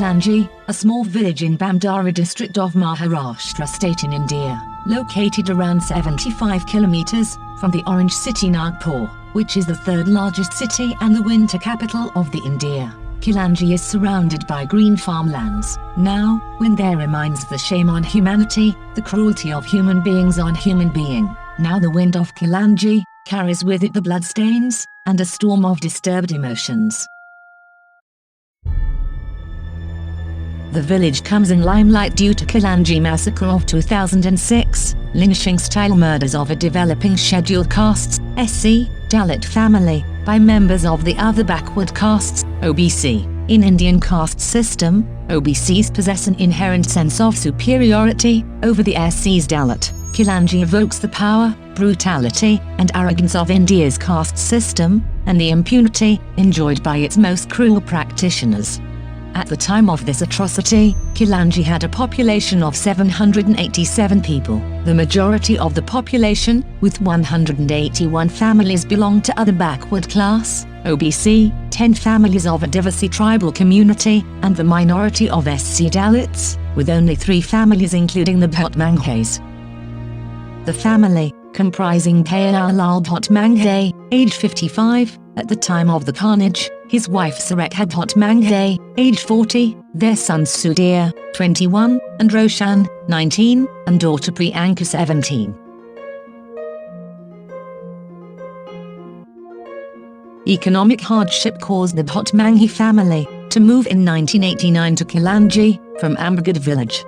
Khairlanji, a small village in Bamdara district of Maharashtra state in India, located around 75 kilometers from the orange city Nagpur, which is the third largest city and the winter capital of the India. Khairlanji is surrounded by green farmlands. Now, when there reminds the shame on humanity, the cruelty of human beings on human being, now the wind of Khairlanji carries with it the bloodstains and a storm of disturbed emotions. The village comes in limelight due to Khairlanji Massacre of 2006, lynching-style murders of a developing scheduled castes (SC) Dalit family by members of the other backward castes (OBC). In Indian caste system, OBCs possess an inherent sense of superiority over the SCs Dalit. Khairlanji evokes the power, brutality, and arrogance of India's caste system, and the impunity enjoyed by its most cruel practitioners. At the time of this atrocity, Khairlanji had a population of 787 people. The majority of the population, with 181 families, belonged to other backward class (OBC), 10 families of Adivasi tribal community, and the minority of SC Dalits, with only 3 families including the Bhotmanges. The family, comprising Khairlal Bhotmange, age 55, at the time of the carnage, his wife Surekha Bhotmange, age 40, their sons Sudhir, 21, and Roshan, 19, and daughter Priyanka, 17. Economic hardship caused the Bhotmange family to move in 1989 to Khairlanji from Ambedkar village.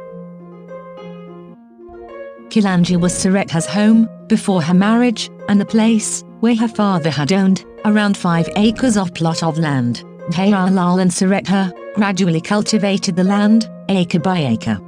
Khairlanji was Surekha's home before her marriage, and the place where her father had owned around 5 acres of plot of land. Khairlal and Surekha gradually cultivated the land, acre by acre.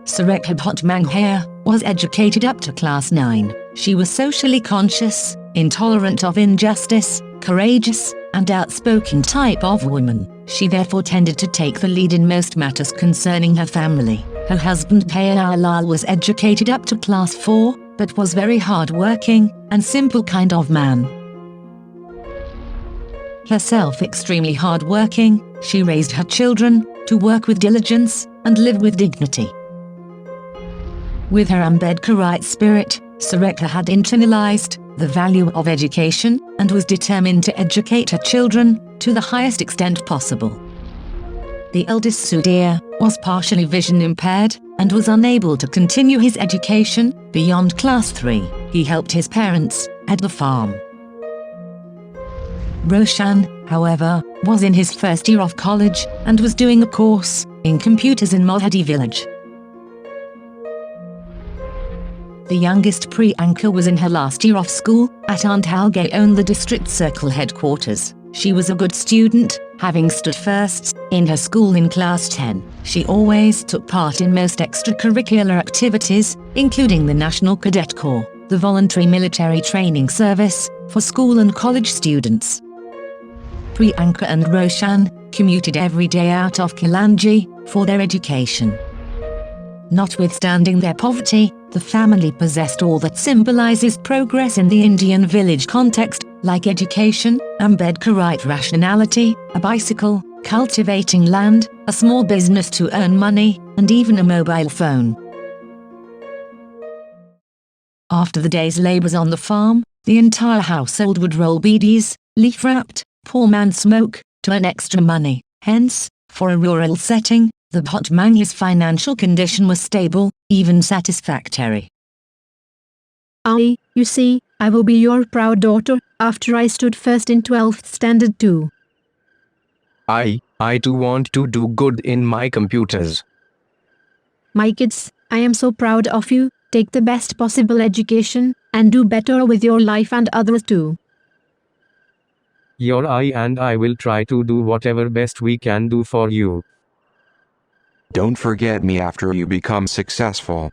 Surekha Bhotmange was educated up to class 9. She was socially conscious, intolerant of injustice, courageous, and outspoken type of woman. She therefore tended to take the lead in most matters concerning her family. Her husband Khairlal was educated up to class 4, but was very hard-working and simple kind of man. Herself extremely hard-working, she raised her children to work with diligence and live with dignity. With her Ambedkarite spirit, Surekha had internalized the value of education and was determined to educate her children to the highest extent possible. The eldest Sudhir was partially vision impaired and was unable to continue his education beyond class 3. He helped his parents at the farm. Roshan, however, was in his first year of college and was doing a course in computers in Mohadi village. The youngest Priyanka was in her last year of school at Andhalgaon, the district circle headquarters. She was a good student, having stood first in her school in class 10. She always took part in most extracurricular activities, including the National Cadet Corps, the voluntary military training service for school and college students. Priyanka and Roshan commuted every day out of Khairlanji for their education. Notwithstanding their poverty, the family possessed all that symbolizes progress in the Indian village context, like education, Ambedkarite rationality, a bicycle, cultivating land, a small business to earn money, and even a mobile phone. After the day's labors on the farm, the entire household would roll beedies, leaf-wrapped, poor man smoke, to earn extra money. Hence, for a rural setting, the Bhotmange's financial condition was stable, even satisfactory. You see, I will be your proud daughter, after I stood first in 12th standard too. I too want to do good in my computers. My kids, I am so proud of you. Take the best possible education, and do better with your life and others too. Your I and I will try to do whatever best we can do for you. Don't forget me after you become successful.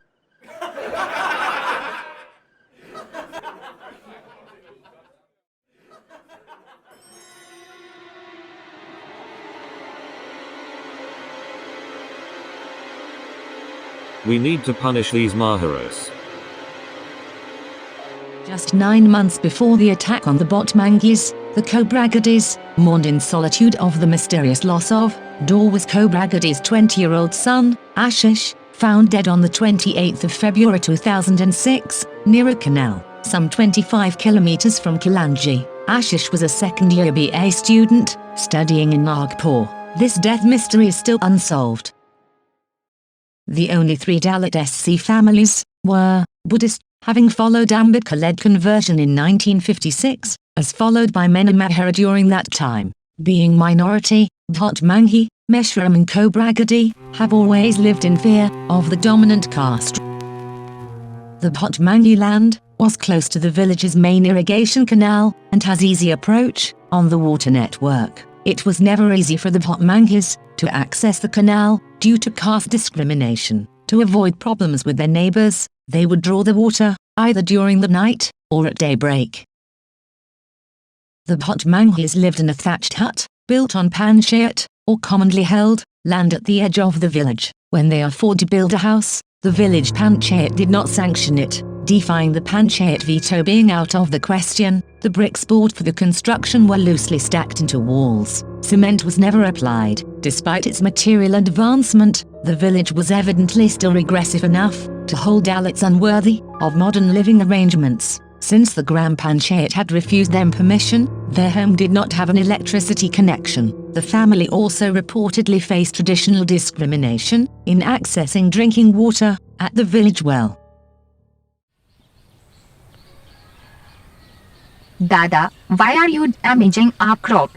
We need to punish these Maharas. Just 9 months before the attack on the Bhotmanges, the Khobragadis mourned in solitude of the mysterious loss of Dorwas Khobragadis' 20-year-old son, Ashish, found dead on the 28th of February 2006, near a canal, some 25 kilometers from Khairlanji. Ashish was a second-year BA student, studying in Nagpur. This death mystery is still unsolved. The only 3 Dalit SC families were Buddhist, having followed Ambedkar-led conversion in 1956, as followed by many Mahara during that time. Being minority, Bhotmange, Meshram and Khobragadi have always lived in fear of the dominant caste. The Bhotmange land was close to the village's main irrigation canal and has easy approach on the water network. It was never easy for the Bhotmanges to access the canal due to caste discrimination. To avoid problems with their neighbors, they would draw the water either during the night or at daybreak. The Bhotmanges lived in a thatched hut, built on panchayat, or commonly held land at the edge of the village. When they afforded to build a house, the village panchayat did not sanction it, defying the panchayat veto being out of the question. The bricks bought for the construction were loosely stacked into walls. Cement was never applied. Despite its material advancement, the village was evidently still regressive enough to hold Dalits unworthy of modern living arrangements. Since the Gram Panchayat had refused them permission, their home did not have an electricity connection. The family also reportedly faced traditional discrimination in accessing drinking water at the village well. Dada, why are you damaging our crop?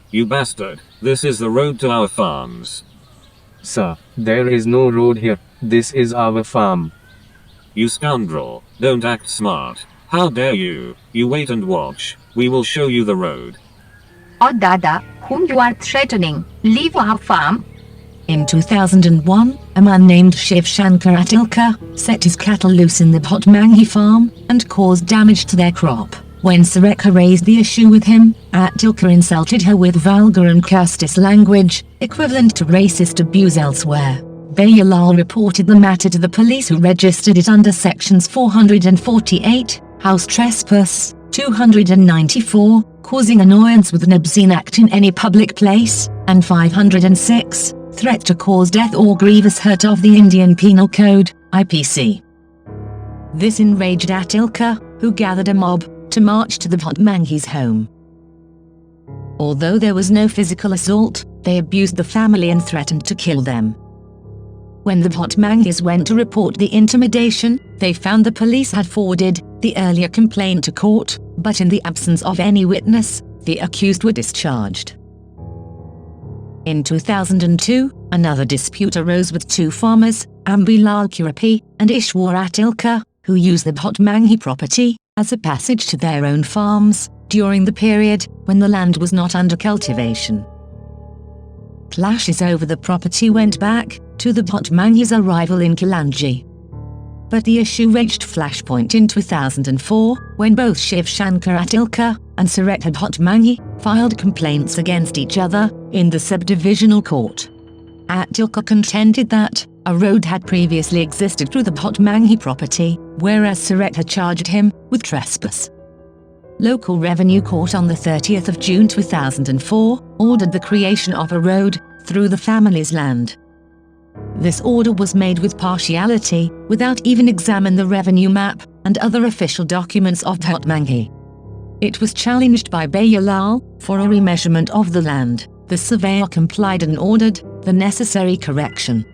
You bastard, this is the road to our farms. Sir, there is no road here. This is our farm. You scoundrel, don't act smart. How dare you? You wait and watch. We will show you the road. Oh Dada, whom you are threatening, leave our farm. In 2001, a man named Shiv Shankar Atilkar set his cattle loose in the Bhotmange farm and caused damage to their crop. When Surekha raised the issue with him, Atilkar insulted her with vulgar and casteist language, equivalent to racist abuse elsewhere. Bayalal reported the matter to the police, who registered it under sections 448, house trespass, 294, causing annoyance with an obscene act in any public place, and 506, threat to cause death or grievous hurt of the Indian Penal Code, IPC. This enraged Atilkar, who gathered a mob to march to the Bhotmange's home. Although there was no physical assault, they abused the family and threatened to kill them. When the Bhotmanges went to report the intimidation, they found the police had forwarded the earlier complaint to court, but in the absence of any witness, the accused were discharged. In 2002, another dispute arose with 2 farmers, Ambilal Kurapi and Ishwar Atilkar, who used the Bhotmange property as a passage to their own farms during the period when the land was not under cultivation. Clashes over the property went back to the Bhotmange's arrival in Khairlanji. But the issue reached flashpoint in 2004, when both Shiv Shankar Atilkar and Surekha Bhotmange filed complaints against each other in the subdivisional court. Atilkar contended that a road had previously existed through the Bhotmange property, whereas Surekha charged him with trespass. Local Revenue Court on the 30th of June 2004 ordered the creation of a road through the family's land. This order was made with partiality, without even examining the revenue map and other official documents of Bhotmange. It was challenged by Bayalal for a remeasurement of the land. The surveyor complied and ordered the necessary correction.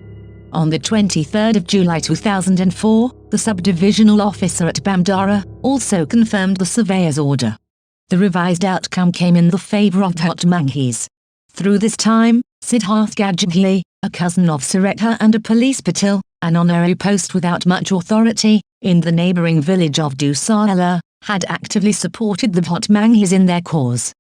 On the 23rd of July 2004, the subdivisional officer at Bamdara also confirmed the surveyor's order. The revised outcome came in the favor of Bhotmanges. Through this time, Siddharth Gajbhiye, a cousin of Surekha and a police patil, an honorary post without much authority, in the neighboring village of Dusala, had actively supported the Bhotmanges in their cause.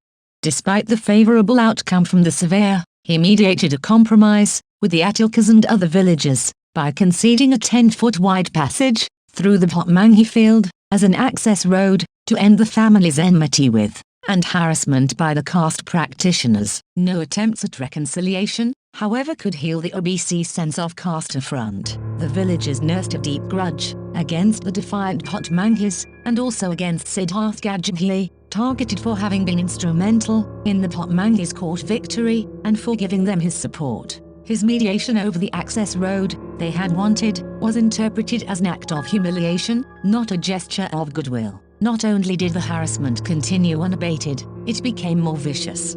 Despite the favorable outcome from the surveyor, he mediated a compromise with the Atilkars and other villagers by conceding a 10-foot wide passage through the Bhotmange field as an access road to end the family's enmity with and harassment by the caste practitioners. No attempts at reconciliation however, could heal the OBC sense of caste affront. The villagers nursed a deep grudge against the defiant Bhotmanges, and also against Siddharth Gajbhiye, targeted for having been instrumental in the Bhotmanges' court victory, and for giving them his support. His mediation over the access road they had wanted was interpreted as an act of humiliation, not a gesture of goodwill. Not only did the harassment continue unabated, it became more vicious.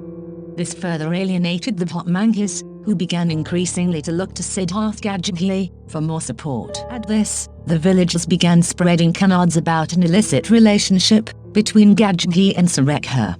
This further alienated the Bhotmanges, who began increasingly to look to Siddharth Gajbhiye for more support. At this, the villagers began spreading canards about an illicit relationship between Gajbhiye and Surekha.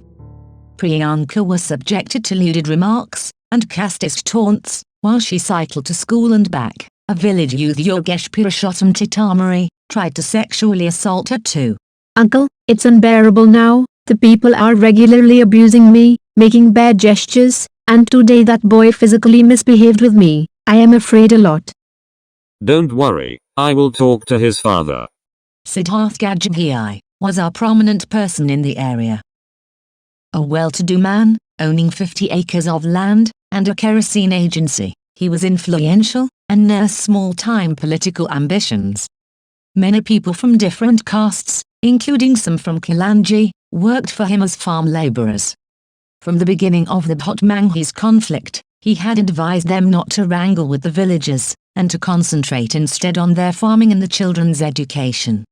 Priyanka was subjected to lewd remarks and casteist taunts while she cycled to school and back. A village youth, Yogesh Purushottam Titamari, tried to sexually assault her too. Uncle, it's unbearable now. The people are regularly abusing me, making bad gestures, and today that boy physically misbehaved with me. I am afraid a lot. Don't worry, I will talk to his father. Siddharth Gajbhiye was a prominent person in the area. A well-to-do man, owning 50 acres of land and a kerosene agency, he was influential and nursed small-time political ambitions. Many people from different castes, including some from Khairlanji, worked for him as farm laborers. From the beginning of the Bhotmanges conflict, he had advised them not to wrangle with the villagers, and to concentrate instead on their farming and the children's education.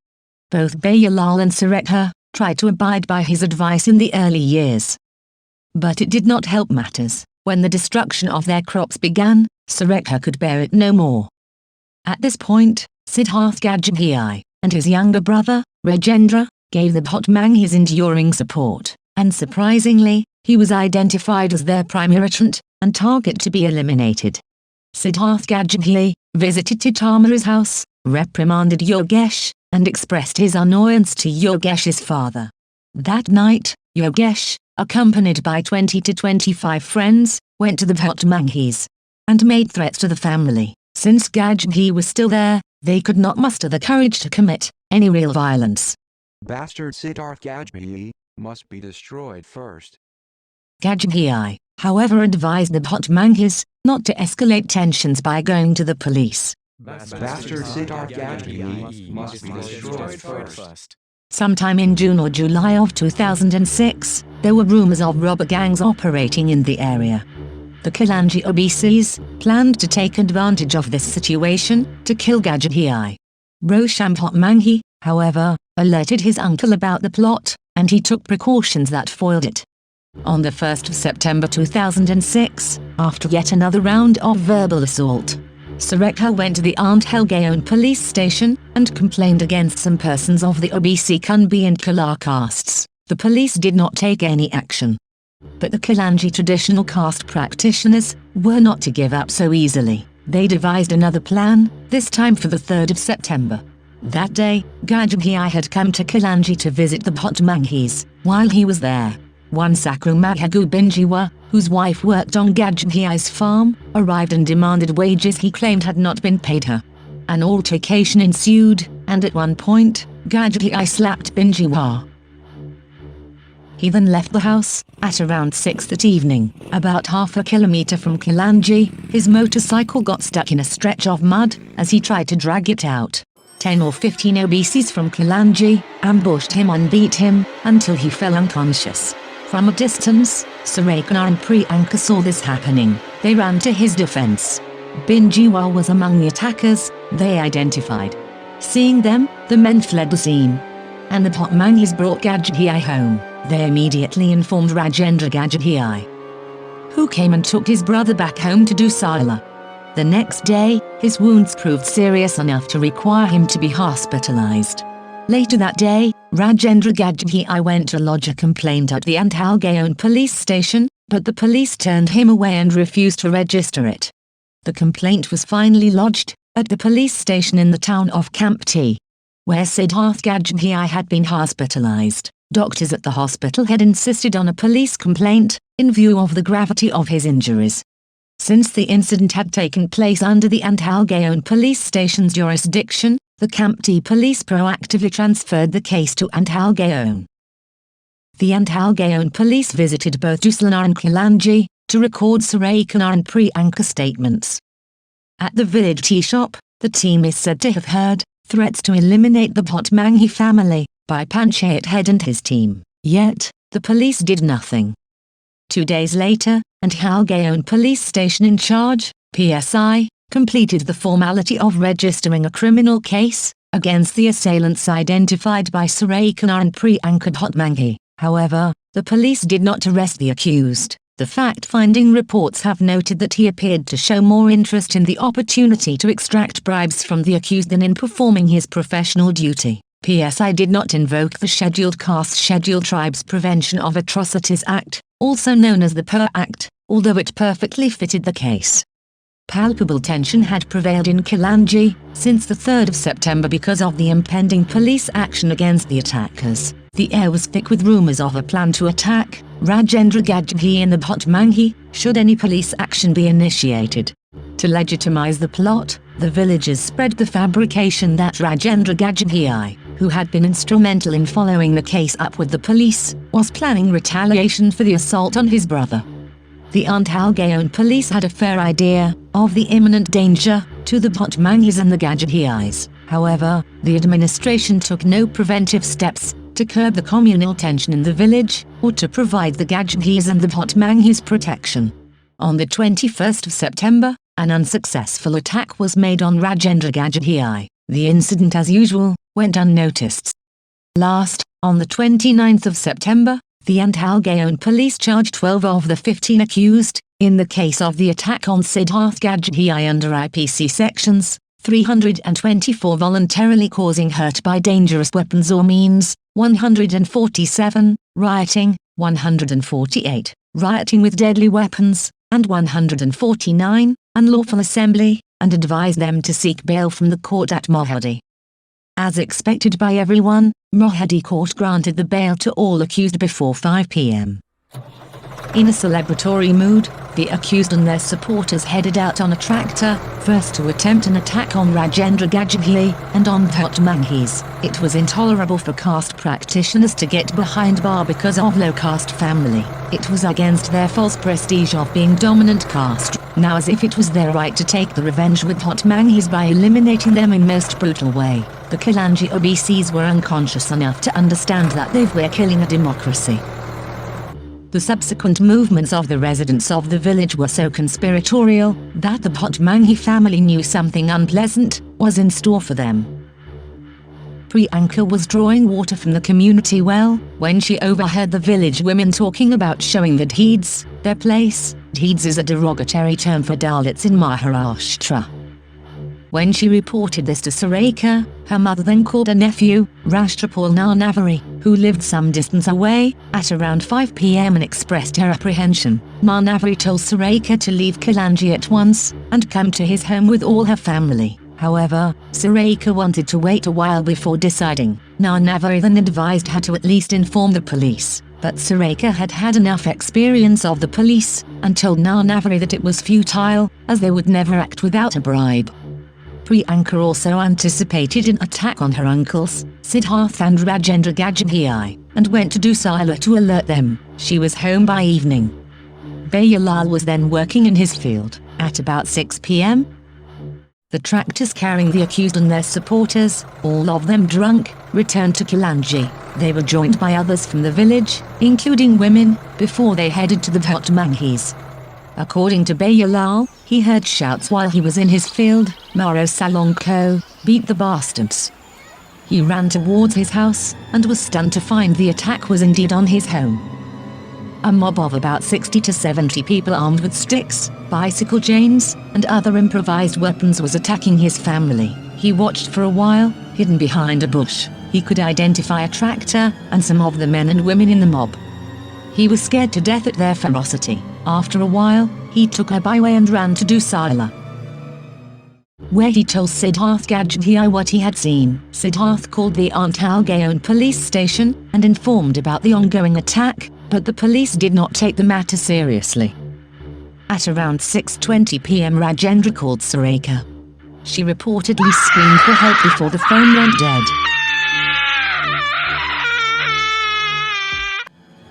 Both Bayalal and Surekha tried to abide by his advice in the early years. But it did not help matters. When the destruction of their crops began, Surekha could bear it no more. At this point, Siddharth Gajbhiye and his younger brother, Rajendra, gave the Bhotmanges enduring support, and surprisingly, he was identified as their prime irritant and target to be eliminated. Siddharth Gajbhiye visited Titamari's house, reprimanded Yogesh, and expressed his annoyance to Yogesh's father. That night, Yogesh, accompanied by 20 to 25 friends, went to the Bhotmanges and made threats to the family. Since Gajbhiye was still there, they could not muster the courage to commit any real violence. Bastard Siddharth Gajbhiye must be destroyed first. Gajbhiye, however, advised the Bhotmanges not to escalate tensions by going to the police. Bastard Siddharth Gajbhiye must be destroyed first. Sometime in June or July of 2006, there were rumors of robber gangs operating in the area. The Khairlanji OBCs planned to take advantage of this situation to kill Gajbhiye. Roshan Bhotmange, however, alerted his uncle about the plot, and he took precautions that foiled it. On the 1st of September 2006, after yet another round of verbal assault, Surekha went to the Aunt Helgaon police station and complained against some persons of the OBC Kunbi and Kala castes. The police did not take any action. But the Khairlanji traditional caste practitioners were not to give up so easily. They devised another plan, this time for the 3rd of September. That day, Gajbhiye had come to Khairlanji to visit the Bhotmanges. While he was there, one Sakru Mahagu Binjiwa, whose wife worked on Gajbhiye's farm, arrived and demanded wages he claimed had not been paid her. An altercation ensued, and at one point, Gajbhiye slapped Binjiwa. He then left the house. At around 6 that evening, about half a kilometer from Khairlanji, his motorcycle got stuck in a stretch of mud as he tried to drag it out. 10 or 15 OBCs from Khairlanji ambushed him and beat him until he fell unconscious. From a distance, Surekha and Priyanka saw this happening. They ran to his defense. Binjiwa was among the attackers, they identified. Seeing them, the men fled the scene. And the Bhotmanges brought Gajbhiye home. They immediately informed Rajendra Gajbhiye, who came and took his brother back home to Dusala. The next day, his wounds proved serious enough to require him to be hospitalized. Later that day, Rajendra Gajbhiye went to lodge a complaint at the Aunt Helgaon police station, but the police turned him away and refused to register it. The complaint was finally lodged at the police station in the town of Kamptee, where Siddharth Gajbhiye had been hospitalized. Doctors at the hospital had insisted on a police complaint, in view of the gravity of his injuries. Since the incident had taken place under the Aunt Helgaon police station's jurisdiction, the Kamptee police proactively transferred the case to Aunt Helgaon. The Aunt Helgaon police visited both Dusala and Khairlanji to record Suraikana and Priyanka statements. At the village tea shop, the team is said to have heard threats to eliminate the Bhotmange family by Panchayat head and his team, yet the police did nothing. 2 days later, and Halgaon police station in charge, PSI, completed the formality of registering a criminal case against the assailants identified by Suraikana and Priyanka Bhotmange. However, the police did not arrest the accused. The fact-finding reports have noted that he appeared to show more interest in the opportunity to extract bribes from the accused than in performing his professional duty. PSI did not invoke the Scheduled Caste Scheduled Tribes Prevention of Atrocities Act, also known as the PER Act, although it perfectly fitted the case. Palpable tension had prevailed in Khairlanji since the 3rd of September because of the impending police action against the attackers. The air was thick with rumors of a plan to attack Rajendra Gajbhiye in the Bhotmange, should any police action be initiated. To legitimize the plot, the villagers spread the fabrication that Rajendra Gajbhiye, who had been instrumental in following the case up with the police, was planning retaliation for the assault on his brother. The Halgaon police had a fair idea of the imminent danger to the Bhotmanges and the Gajbhiyes. However, the administration took no preventive steps to curb the communal tension in the village, or to provide the Gajbhiyes and the Bhotmanges protection. On the 21st of September, an unsuccessful attack was made on Rajendra Gajbhiye. The incident, as usual, went unnoticed. Last, on the 29th of September, the Halgaon police charged 12 of the 15 accused in the case of the attack on Siddharth Gajbhiye under IPC sections 324 voluntarily causing hurt by dangerous weapons or means, 147, rioting, 148, rioting with deadly weapons, and 149, unlawful assembly, and advised them to seek bail from the court at Mohadi. As expected by everyone, Mohadi court granted the bail to all accused before 5 p.m. In a celebratory mood, the accused and their supporters headed out on a tractor, first to attempt an attack on Rajendra Gajbhiye and on Bhotmanges. It was intolerable for caste practitioners to get behind bar because of low caste family. It was against their false prestige of being dominant caste, now as if it was their right to take the revenge with Bhotmanges by eliminating them in most brutal way. The Khairlanji OBCs were unconscious enough to understand that they were killing a democracy. The subsequent movements of the residents of the village were so conspiratorial that the Bhotmange family knew something unpleasant was in store for them. Priyanka was drawing water from the community well when she overheard the village women talking about showing the Dheeds their place. Dheeds is a derogatory term for Dalits in Maharashtra. When she reported this to Suraikana, her mother then called a nephew, Rashtrapal Narnavari, who lived some distance away, at around 5 p.m. and expressed her apprehension. Narnavari told Suraikana to leave Khairlanji at once and come to his home with all her family. However, Suraikana wanted to wait a while before deciding. Narnavari then advised her to at least inform the police, but Suraikana had had enough experience of the police and told Narnavari that it was futile, as they would never act without a bribe. Priyanka also anticipated an attack on her uncles, Siddharth and Rajendra Gajbhiye, and went to Dusila to alert them. She was home by evening. Bayalal was then working in his field. At about 6 p.m., the tractors carrying the accused and their supporters, all of them drunk, returned to Khairlanji. They were joined by others from the village, including women, before they headed to the Bhotmanges. According to Bayalal, he heard shouts while he was in his field, Maro Salonko, beat the bastards. He ran towards his house, and was stunned to find the attack was indeed on his home. A mob of about 60 to 70 people armed with sticks, bicycle chains, and other improvised weapons was attacking his family. He watched for a while, hidden behind a bush. He could identify a tractor, and some of the men and women in the mob. He was scared to death at their ferocity. After a while, he took a byway and ran to Dusila, where he told Siddharth Gajbhiye what he had seen. Siddharth called the Halgaon police station and informed about the ongoing attack, but the police did not take the matter seriously. At around 6:20 p.m. Rajendra called Suraikana. She reportedly screamed for help before the phone went dead.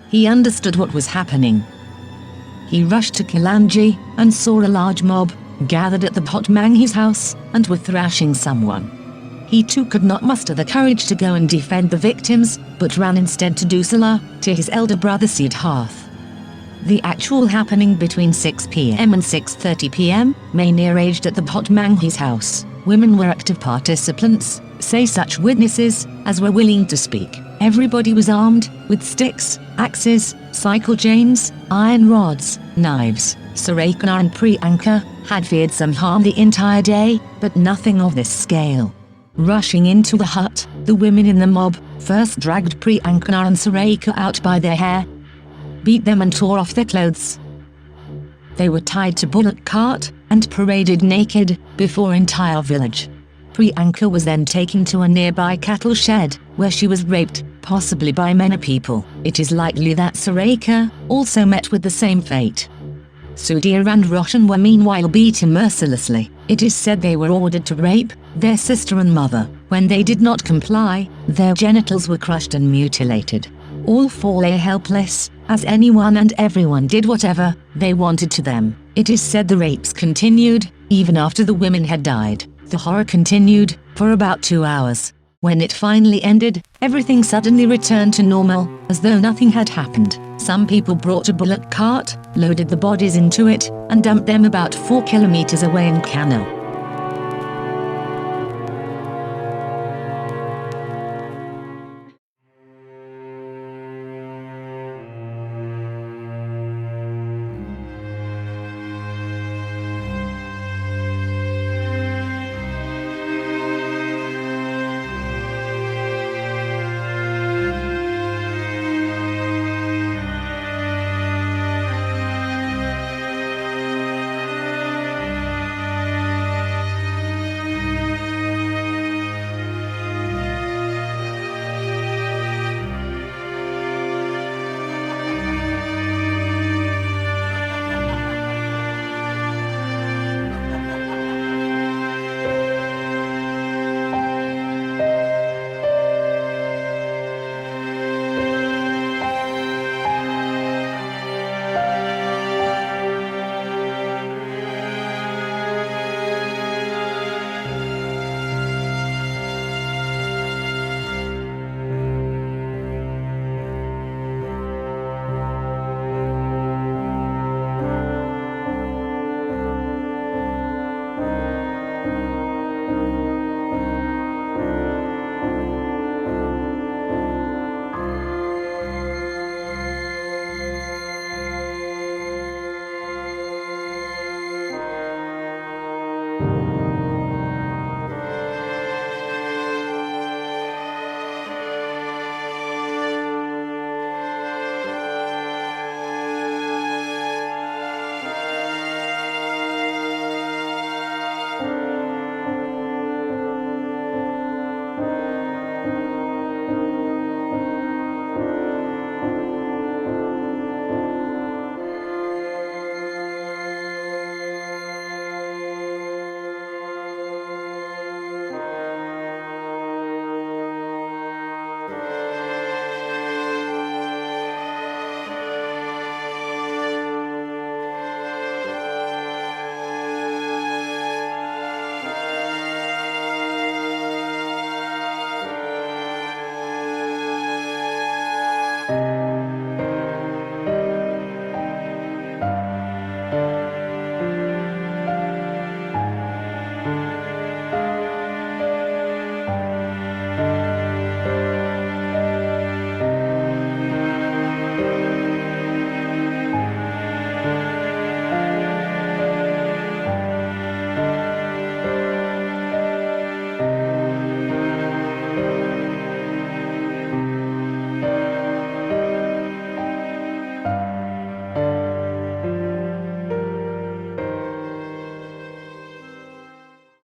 He understood what was happening. He rushed to Khairlanji and saw a large mob gathered at the Bhotmange's house and were thrashing someone. He too could not muster the courage to go and defend the victims, but ran instead to do salah to his elder brother Siddharth. The actual happening between 6 p.m. and 6:30 p.m. mainly arranged at the Bhotmange's house. Women were active participants, say such witnesses as were willing to speak. Everybody was armed with sticks, axes, cycle chains, iron rods, knives. Sarika and Priyanka had feared some harm the entire day, but nothing of this scale. Rushing into the hut, the women in the mob first dragged Priyanka and Sarika out by their hair, beat them and tore off their clothes. They were tied to bullock cart and paraded naked before entire village. Priyanka was then taken to a nearby cattle shed, where she was raped, possibly by many people. It is likely that Sarika also met with the same fate. Sudhir and Roshan were meanwhile beaten mercilessly. It is said they were ordered to rape their sister and mother. When they did not comply, their genitals were crushed and mutilated. All four lay helpless, as anyone and everyone did whatever they wanted to them. It is said the rapes continued, even after the women had died. The horror continued for about 2 hours. When it finally ended, everything suddenly returned to normal, as though nothing had happened. Some people brought a bullock cart, loaded the bodies into it, and dumped them about 4 kilometers away in Kano.